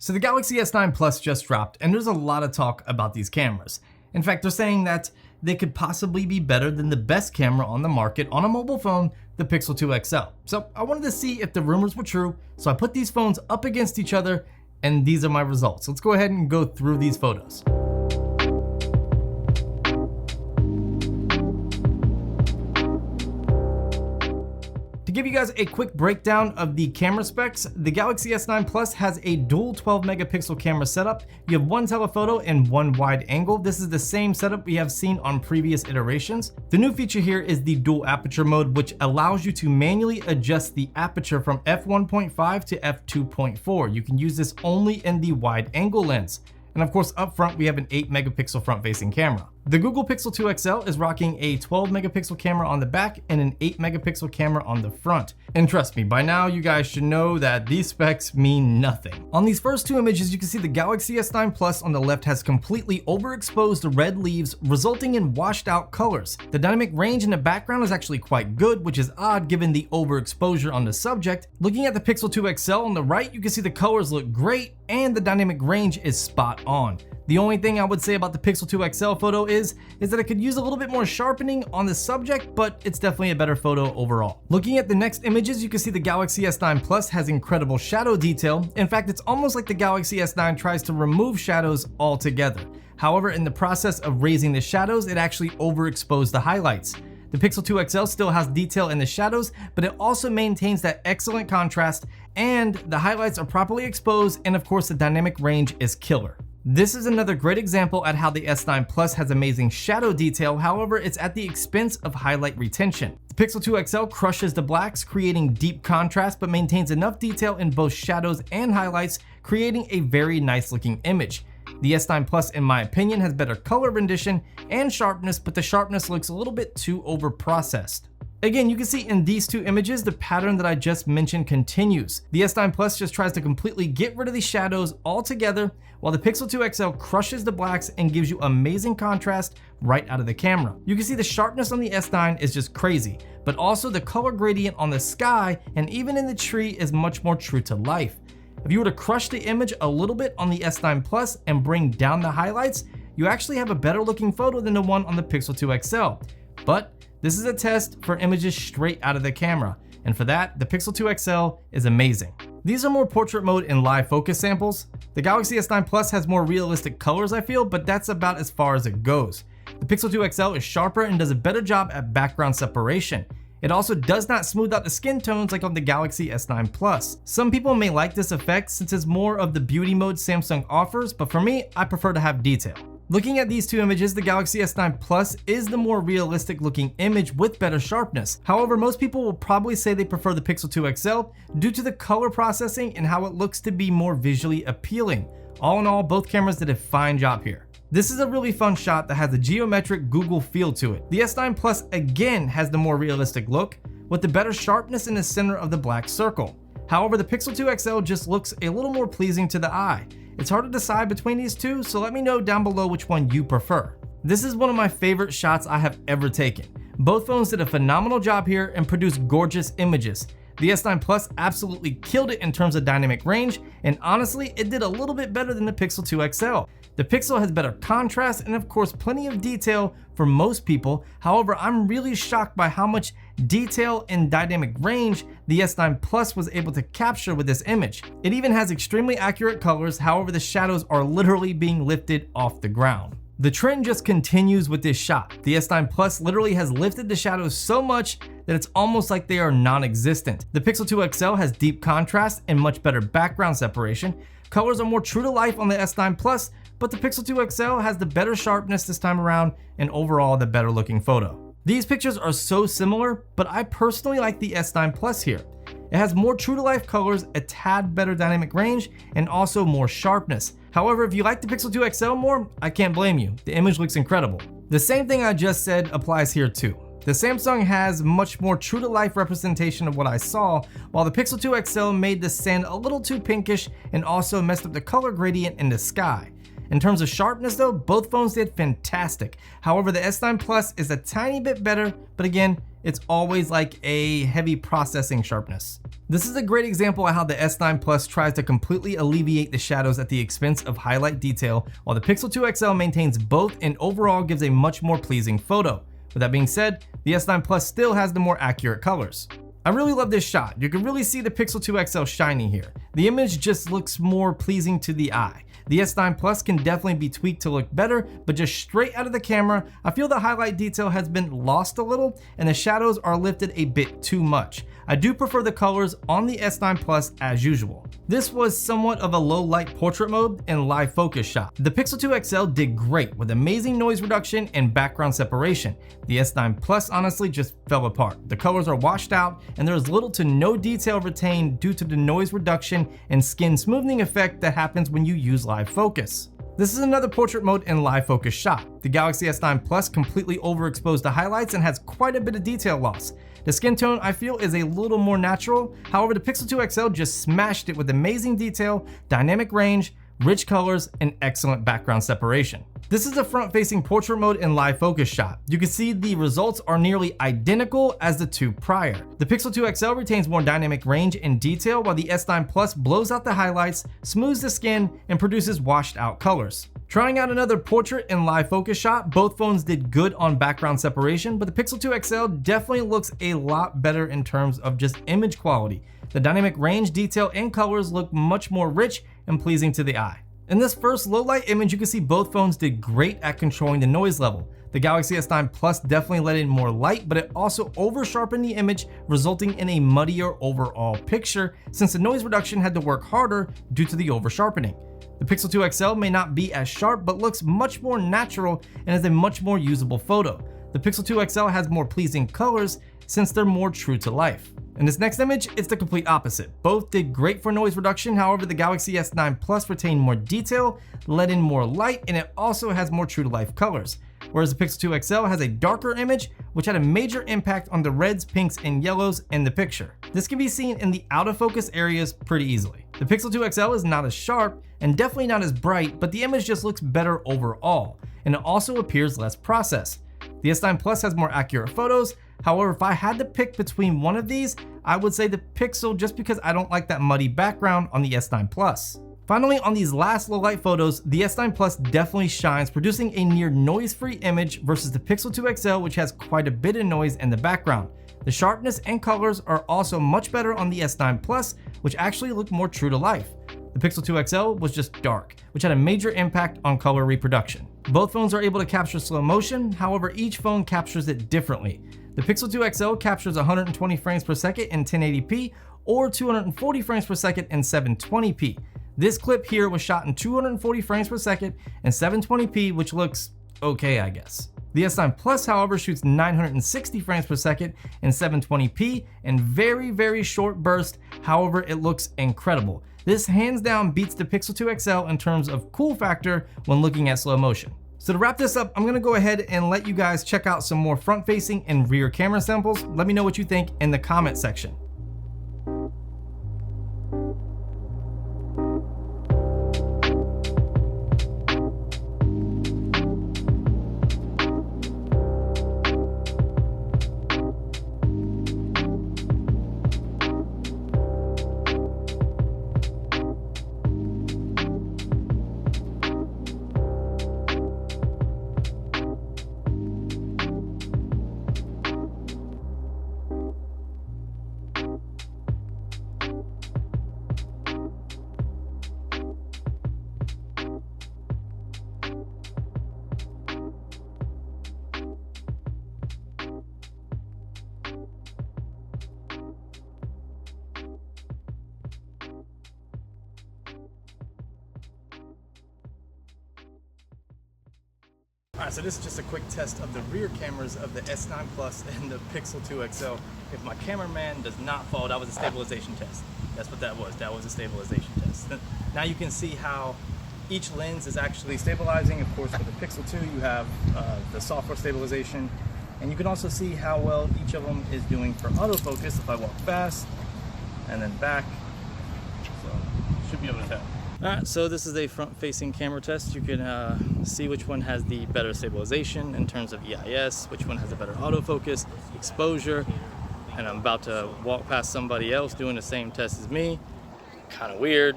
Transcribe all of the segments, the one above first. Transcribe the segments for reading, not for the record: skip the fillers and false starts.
So the Galaxy S9 Plus just dropped, and there's a lot of talk about these cameras. In fact, they're saying that they could possibly be better than the best camera on the market on a mobile phone, the Pixel 2 XL. So I wanted to see if the rumors were true, so I put these phones up against each other, and these are my results. Let's go ahead and go through these photos. To give you guys a quick breakdown of the camera specs, the Galaxy S9 Plus has a dual 12 megapixel camera setup. You have one telephoto and one wide angle. This is the same setup we have seen on previous iterations. The new feature here is the dual aperture mode, which allows you to manually adjust the aperture from f1.5 to f2.4. You can use this only in the wide angle lens. And of course, up front, we have an 8 megapixel front facing camera. The Google Pixel 2 XL is rocking a 12 megapixel camera on the back and an 8 megapixel camera on the front. And trust me, by now you guys should know that these specs mean nothing. On these first two images, you can see the Galaxy S9 Plus on the left has completely overexposed red leaves, resulting in washed out colors. The dynamic range in the background is actually quite good, which is odd given the overexposure on the subject. Looking at the Pixel 2 XL on the right, you can see the colors look great and the dynamic range is spot on. The only thing I would say about the Pixel 2 XL photo is that it could use a little bit more sharpening on the subject, but it's definitely a better photo overall. Looking at the next images, you can see the Galaxy S9 Plus has incredible shadow detail. In fact, it's almost like the Galaxy S9 tries to remove shadows altogether. However, in the process of raising the shadows, it actually overexposed the highlights. The Pixel 2 XL still has detail in the shadows, but it also maintains that excellent contrast, and the highlights are properly exposed, and of course the dynamic range is killer. This is another great example at how the S9 Plus has amazing shadow detail, however it's at the expense of highlight retention. The Pixel 2 XL crushes the blacks, creating deep contrast, but maintains enough detail in both shadows and highlights, creating a very nice looking image. The S9 Plus, in my opinion, has better color rendition and sharpness, but the sharpness looks a little bit too over-processed. Again, you can see in these two images, the pattern that I just mentioned continues. The S9 Plus just tries to completely get rid of the shadows altogether, while the Pixel 2 XL crushes the blacks and gives you amazing contrast right out of the camera. You can see the sharpness on the S9 is just crazy, but also the color gradient on the sky and even in the tree is much more true to life. If you were to crush the image a little bit on the S9 Plus and bring down the highlights, you actually have a better looking photo than the one on the Pixel 2 XL. But this is a test for images straight out of the camera, and for that, the Pixel 2 XL is amazing. These are more portrait mode and live focus samples. The Galaxy S9 Plus has more realistic colors, I feel, but that's about as far as it goes. The Pixel 2 XL is sharper and does a better job at background separation. It also does not smooth out the skin tones like on the Galaxy S9 Plus. Some people may like this effect since it's more of the beauty mode Samsung offers, but for me, I prefer to have detail. Looking at these two images, the Galaxy S9 Plus is the more realistic looking image with better sharpness. However, most people will probably say they prefer the Pixel 2 XL due to the color processing and how it looks to be more visually appealing. All in all, both cameras did a fine job here. This is a really fun shot that has a geometric Google feel to it. The S9 Plus again has the more realistic look with the better sharpness in the center of the black circle. However, the Pixel 2 XL just looks a little more pleasing to the eye. It's hard to decide between these two, so let me know down below which one you prefer. This is one of my favorite shots I have ever taken. Both phones did a phenomenal job here and produced gorgeous images. The S9 Plus absolutely killed it in terms of dynamic range, and honestly, it did a little bit better than the Pixel 2 XL. The Pixel has better contrast and of course plenty of detail for most people. However, I'm really shocked by how much detail and dynamic range the S9 Plus was able to capture with this image. It even has extremely accurate colors, however the shadows are literally being lifted off the ground. The trend just continues with this shot. The S9 Plus literally has lifted the shadows so much that it's almost like they are non-existent. The Pixel 2 XL has deep contrast and much better background separation. Colors are more true to life on the S9 Plus, but the Pixel 2 XL has the better sharpness this time around and overall the better looking photo. These pictures are so similar, but I personally like the S9 Plus here. It has more true to life colors, a tad better dynamic range, and also more sharpness. However, if you like the Pixel 2 XL more, I can't blame you. The image looks incredible. The same thing I just said applies here too. The Samsung has much more true to life representation of what I saw, while the Pixel 2 XL made the sand a little too pinkish and also messed up the color gradient in the sky. In terms of sharpness though, both phones did fantastic. However, the S9 Plus is a tiny bit better, but again, it's always like a heavy processing sharpness. This is a great example of how the S9 Plus tries to completely alleviate the shadows at the expense of highlight detail, while the Pixel 2 XL maintains both and overall gives a much more pleasing photo. With that being said, the S9 Plus still has the more accurate colors. I really love this shot. You can really see the Pixel 2 XL shining here. The image just looks more pleasing to the eye. The S9 Plus can definitely be tweaked to look better, but just straight out of the camera, I feel the highlight detail has been lost a little and the shadows are lifted a bit too much. I do prefer the colors on the S9 Plus as usual. This was somewhat of a low light portrait mode and live focus shot. The Pixel 2 XL did great with amazing noise reduction and background separation. The S9 Plus honestly just fell apart. The colors are washed out and there is little to no detail retained due to the noise reduction and skin smoothing effect that happens when you use live focus. This is another portrait mode and live focus shot. The Galaxy S9 Plus completely overexposed the highlights and has quite a bit of detail loss. The skin tone I feel is a little more natural, however the Pixel 2 XL just smashed it with amazing detail, dynamic range, rich colors, and excellent background separation. This is a front-facing portrait mode and live focus shot. You can see the results are nearly identical as the two prior. The Pixel 2 XL retains more dynamic range and detail, while the S9 Plus blows out the highlights, smooths the skin, and produces washed out colors. Trying out another portrait and live focus shot, both phones did good on background separation, but the Pixel 2 XL definitely looks a lot better in terms of just image quality. The dynamic range, detail, and colors look much more rich and pleasing to the eye. In this first low light image, you can see both phones did great at controlling the noise level. The Galaxy S9 Plus definitely let in more light, but it also over sharpened the image, resulting in a muddier overall picture since the noise reduction had to work harder due to the over sharpening. The Pixel 2 XL may not be as sharp, but looks much more natural and is a much more usable photo. The Pixel 2 XL has more pleasing colors since they're more true to life. In this next image, it's the complete opposite. Both did great for noise reduction, however the Galaxy S9 Plus retained more detail, let in more light, and it also has more true to life colors. Whereas the Pixel 2 XL has a darker image, which had a major impact on the reds, pinks, and yellows in the picture. This can be seen in the out of focus areas pretty easily. The Pixel 2 XL is not as sharp and definitely not as bright, but the image just looks better overall, and it also appears less processed. The S9 Plus has more accurate photos. However, if I had to pick between one of these, I would say the Pixel just because I don't like that muddy background on the S9 Plus. Finally, on these last low light photos, the S9 Plus definitely shines, producing a near noise-free image versus the Pixel 2 XL, which has quite a bit of noise in the background. The sharpness and colors are also much better on the S9 Plus, which actually look more true to life. The Pixel 2 XL was just dark, which had a major impact on color reproduction. Both phones are able to capture slow motion, however each phone captures it differently. The Pixel 2 XL captures 120 frames per second in 1080p or 240 frames per second in 720p. This clip here was shot in 240 frames per second and 720p, which looks okay, I guess. The S9 Plus, however, shoots 960 frames per second in 720p in very short bursts, however it looks incredible. This hands down beats the Pixel 2 XL in terms of cool factor when looking at slow motion. So to wrap this up, I'm gonna go ahead and let you guys check out some more front-facing and rear camera samples. Let me know what you think in the comment section. Alright, so this is just a quick test of the rear cameras of the S9 Plus and the Pixel 2 XL. If my cameraman does not fall, that was a stabilization test. That's what that was. That was a stabilization test. Now you can see how each lens is actually stabilizing. Of course, with the Pixel 2, you have the software stabilization. And you can also see how well each of them is doing for autofocus if I walk fast and then back. So, should be able to tell. Alright, so this is a front-facing camera test. You can see which one has the better stabilization in terms of EIS, which one has a better autofocus, exposure, and I'm about to walk past somebody else doing the same test as me. Kind of weird.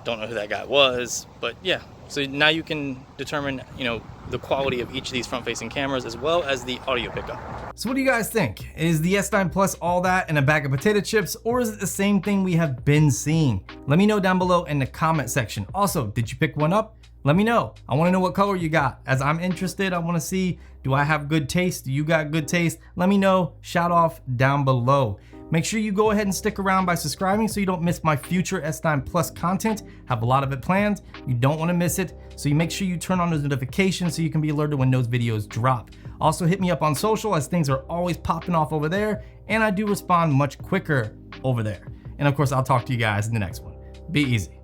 Don't know who that guy was, but yeah. So now you can determine, the quality of each of these front-facing cameras as well as the audio pickup. So what do you guys think? Is the S9 Plus all that and a bag of potato chips, or is it the same thing we have been seeing? Let me know down below in the comment section. Also, did you pick one up? Let me know. I want to know what color you got. As I'm interested, I want to see, do I have good taste? Do you got good taste? Let me know. Shout off down below. Make sure you go ahead and stick around by subscribing so you don't miss my future S9 Plus content. Have a lot of it planned. You don't want to miss it. So you make sure you turn on those notifications so you can be alerted when those videos drop. Also hit me up on social, as things are always popping off over there, and I do respond much quicker over there. And of course, I'll talk to you guys in the next one. Be easy.